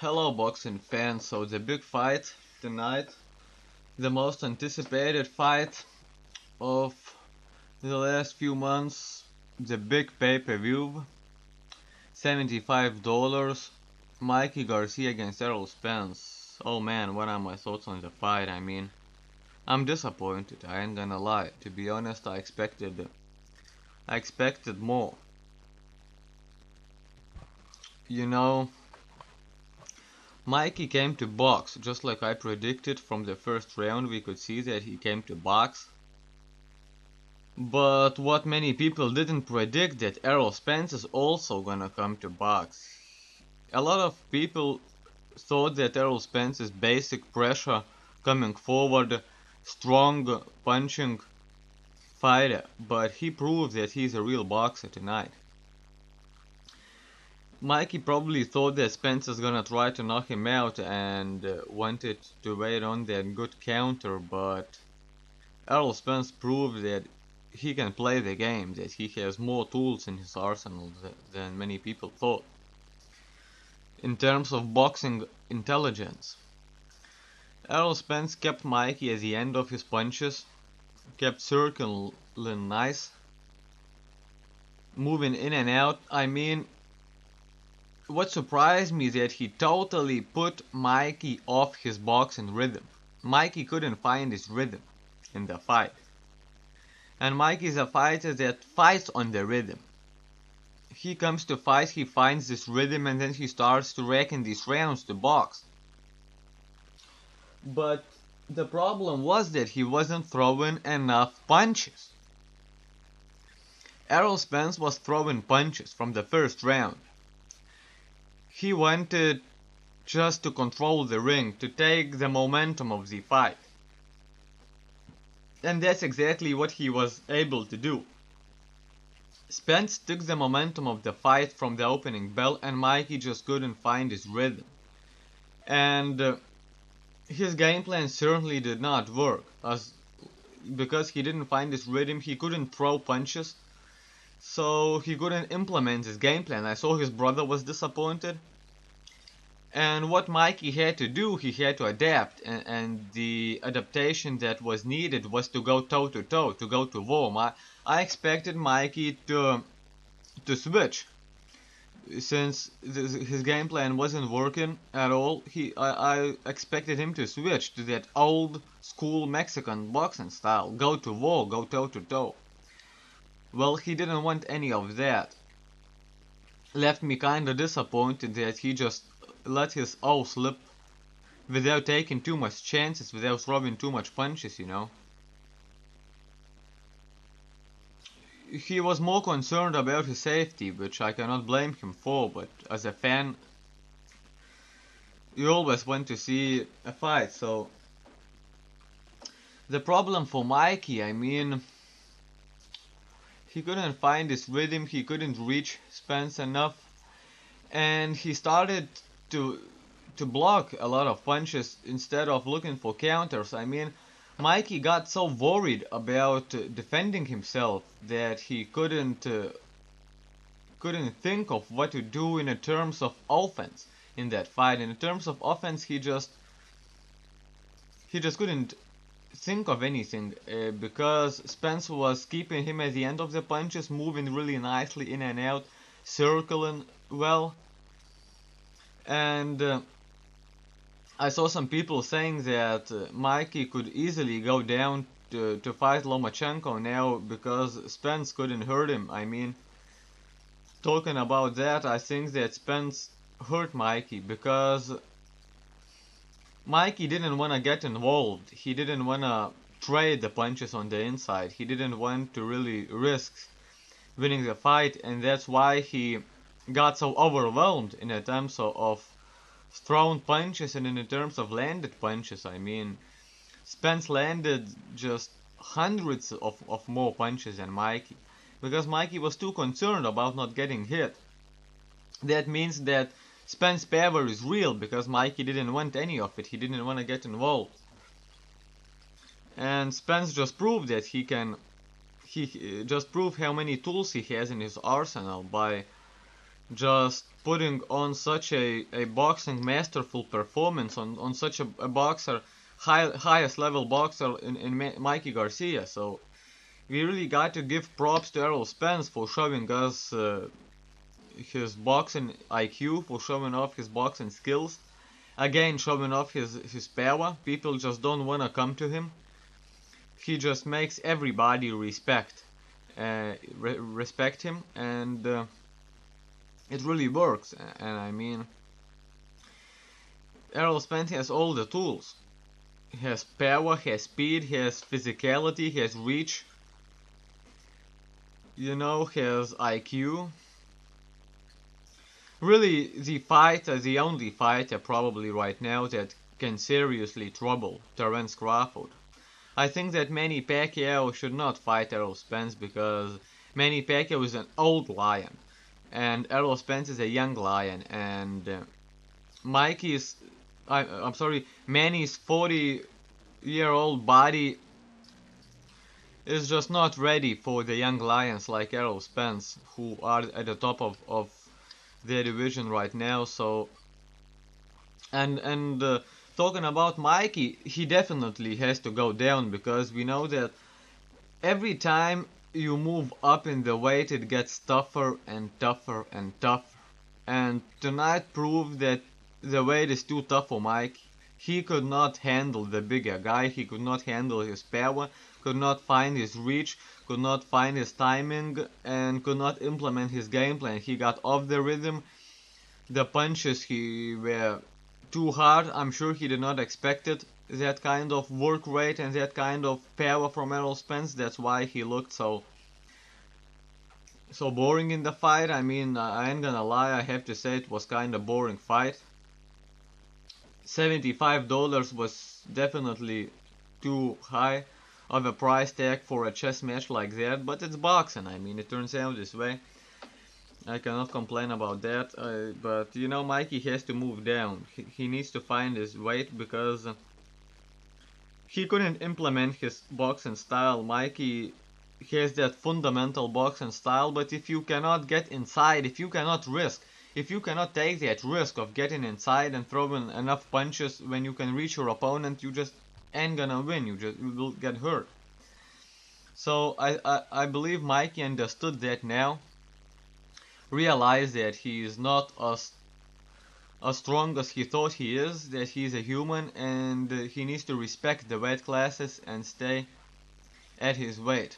Hello boxing fans, so the big fight tonight, the most anticipated fight of the last few months, the big pay-per-view, $75, Mikey Garcia against Errol Spence. Oh man, what are my thoughts on the fight? I'm disappointed, I ain't gonna lie. To be honest, I expected more. You know, Mikey came to box, just like I predicted from the first round. We could see that he came to box. But what many people didn't predict, that Errol Spence is also gonna come to box. A lot of people thought that Errol Spence is basic pressure, coming forward, strong punching fighter, but he proved that he's a real boxer tonight. Mikey probably thought that Spence is gonna try to knock him out and wanted to wait on that good counter, but Errol Spence proved that he can play the game, that he has more tools in his arsenal than many people thought. In terms of boxing intelligence, Errol Spence kept Mikey at the end of his punches, kept circling nice, moving in and out. What surprised me is that he totally put Mikey off his boxing rhythm. Mikey couldn't find his rhythm in the fight. And Mikey is a fighter that fights on the rhythm. He comes to fight, he finds this rhythm, and then he starts to reckon these rounds to box. But the problem was that he wasn't throwing enough punches. Errol Spence was throwing punches from the first round. He wanted just to control the ring, to take the momentum of the fight. And that's exactly what he was able to do. Spence took the momentum of the fight from the opening bell, and Mikey just couldn't find his rhythm. And his game plan certainly did not work, because he didn't find his rhythm. He couldn't throw punches, so he couldn't implement his game plan. I saw his brother was disappointed. And what Mikey had to do, he had to adapt, and the adaptation that was needed was to go toe-to-toe, to go to war. I expected Mikey to switch. Since his game plan wasn't working at all, I expected him to switch to that old school Mexican boxing style. Go to war, go toe-to-toe. Well, he didn't want any of that. Left me kinda disappointed that he just let his O slip without taking too much chances, without throwing too much punches, you know. He was more concerned about his safety, which I cannot blame him for, but as a fan, you always want to see a fight, so the problem for Mikey, he couldn't find his rhythm, he couldn't reach Spence enough, and he started to block a lot of punches instead of looking for counters. Mikey got so worried about defending himself that he couldn't think of what to do in terms of offense in that fight. In terms of offense, he just couldn't think of anything because Spence was keeping him at the end of the punches, moving really nicely in and out, circling well. And I saw some people saying that Mikey could easily go down to fight Lomachenko now because Spence couldn't hurt him. Talking about that, I think that Spence hurt Mikey because Mikey didn't want to get involved. He didn't want to trade the punches on the inside. He didn't want to really risk winning the fight, and that's why he got so overwhelmed in terms of thrown punches and in terms of landed punches. Spence landed just hundreds of more punches than Mikey, because Mikey was too concerned about not getting hit. That means that Spence's power is real, because Mikey didn't want any of it. He didn't want to get involved. And Spence just proved that he just proved how many tools he has in his arsenal by just putting on such a boxing masterful performance on such a boxer, highest level boxer in Mikey Garcia. So we really got to give props to Errol Spence for showing us his boxing IQ, for showing off his boxing skills. Again, showing off his power. People just don't wanna come to him. He just makes everybody respect him, and it really works. And I mean, Errol Spence has all the tools. He has power, he has speed, he has physicality, he has reach. You know, he has IQ. Really, the only fighter probably right now that can seriously trouble Terence Crawford. I think that Manny Pacquiao should not fight Errol Spence because Manny Pacquiao is an old lion and Errol Spence is a young lion, and I'm sorry, Manny's 40-year-old body is just not ready for the young lions like Errol Spence, who are at the top of their division right now. So, and talking about Mikey, he definitely has to go down because we know that every time you move up in the weight, it gets tougher and tougher and tougher. And tonight proved that the weight is too tough for Mike. He could not handle the bigger guy, he could not handle his power, could not find his reach, could not find his timing, and could not implement his game plan. He got off the rhythm. The punches were too hard. I'm sure he did not expect it. That kind of work rate and that kind of power from Errol Spence. That's why he looked so boring in the fight. I mean, I ain't gonna lie, I have to say it was kind of boring fight. $75 was definitely too high of a price tag for a chess match like that, but it's boxing. I mean, it turns out this way. I cannot complain about that, but you know, Mikey has to move down. He needs to find his weight because he couldn't implement his boxing style. Mikey has that fundamental boxing style, but if you cannot get inside, if you cannot take that risk of getting inside and throwing enough punches when you can reach your opponent, you just ain't gonna win. You will get hurt. So I believe Mikey understood that now. Realized that he is not as strong as he thought he is, that he is a human, and he needs to respect the weight classes and stay at his weight.